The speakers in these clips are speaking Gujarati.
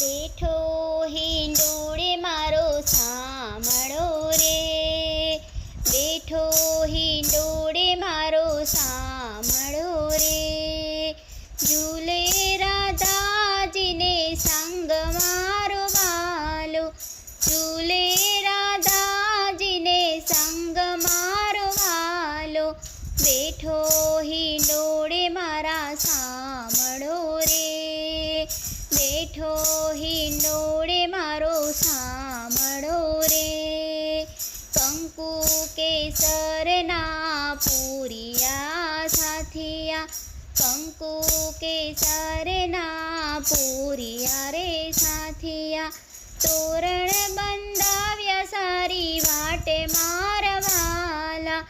બેઠો હિંડોળે મારો સાંભળો રે, બેઠો હિંડોળે મારો સાંભળો રે, ઝૂલે રાધાજીને સંગ મારો વાલો, ઝૂલે રાધાજીને સંગ મારો વાલો, બેઠો હિંડોળે મારા સાંભળો રે, બેઠો હિંડોળે મારો સાંભળો રે, કંકુ કેસરના પૂરિયા સાથિયા, કંકુ કેસરના પૂરિયા રે સાથિયા, તોરણ બંધાવ્યા સારી વાટે મારા વાલા,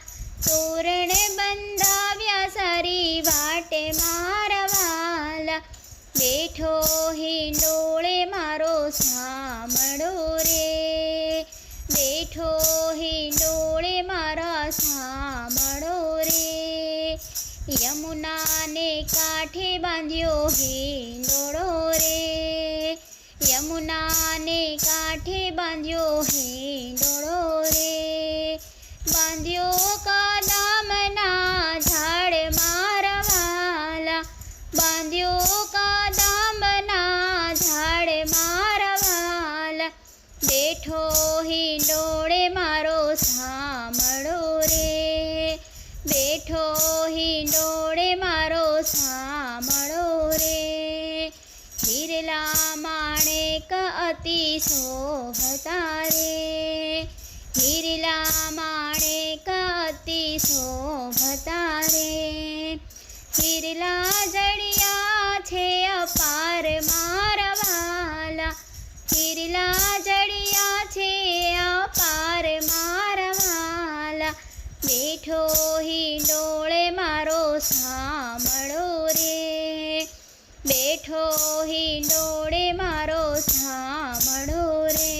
તોરણ બંધાવ્યા સારી વાટે મારા વાલા, બેઠો હિંડોળે મારો સાંભળો રે, બેઠો હિંડોળે મારા સાંભળો રે, યમુનાને કાંઠે બાંધ્યો હિંડોળો રે, યમુનાને કાંઠે બાંધ્યો હિંડોળો રે, બાંધ્યો કદમના ઝાડ મારા વાલા, બાંધ્યો કદમના ઝાડ મારા વાલા, બેઠો હિંડોળે મારો સાંભળો રે, બેઠો હિંડોળે મારો સાંભળો રે, હિરલા માણેક અતિ શોભતા રે, હિરલા માણેક અતિ શોભતા રે, હિરલા જડિયા છે અપાર મારા વાલા, હિરલા જડિયા છે અપાર મારા વાલા, બેઠો હિંડોળે મારો સાંભળો રે, બેઠો હિંડોળે મારો સાંભળો રે,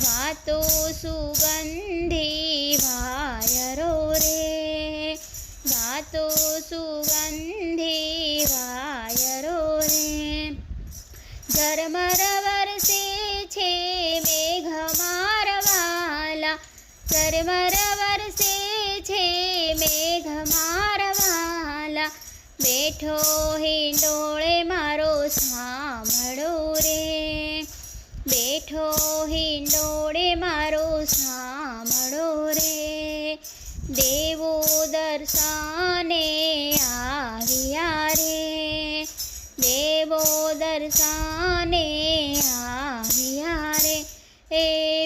વાતો સુગંધી વાયરો રે, વાતો સુગંધી વાયરો રે, ઝરમર વરસે છે મેઘ મારા વાલા, ઝરમર વરસે છે મેઘ મારા વાલા, બેઠો હિંડોળે મારો સાંભળો રે, બેઠો હિંડોળે મારો સાંભળો રે, દેવો દર્શને આવ્યા રે, દેવો દર્શને આવ્યા રે, એ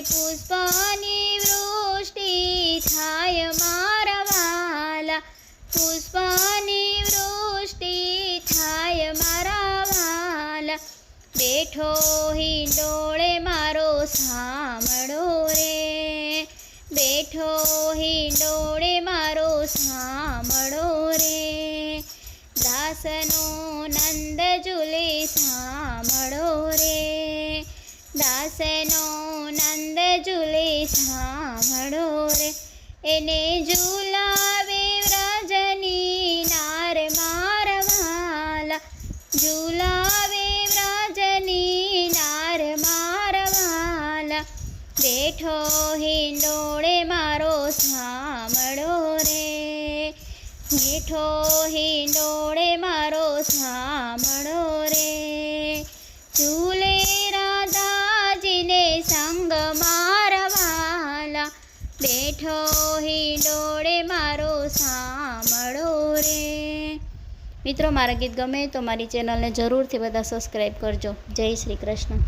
પુષ્પની વૃષ્ટિ થાય મારા વાલા, પુષ્પની વૃષ્ટિ થાય મારા વાલા, બેઠો હિંડોળે મારો સાંભળો રે, બેઠો હિંડોળે મારો સાંભળો રે, દાસનો નંદ ઝૂલે સાંભળો રે, દાસનો નંદ ઝૂલે સાંભળો રે, એને ઝૂલાવે વ્રજની નાર મારા વાલા, ઝૂલાવે વ્રજની નાર મારા વાલા, બેઠો હિંડોળે મારો સાંભળો રે, બેઠો હિંડોળે મારો સાંભળો રે, ઝૂલે રાધાજીને સંગ મારા વાલા, બેઠો હિંડોળે મારો સાંભળો રે. મિત્રો, મારા ગીત ગમે તો મારી ચેનલને જરૂરથી બધા સબસ્ક્રાઈબ કરજો. જય શ્રી કૃષ્ણ.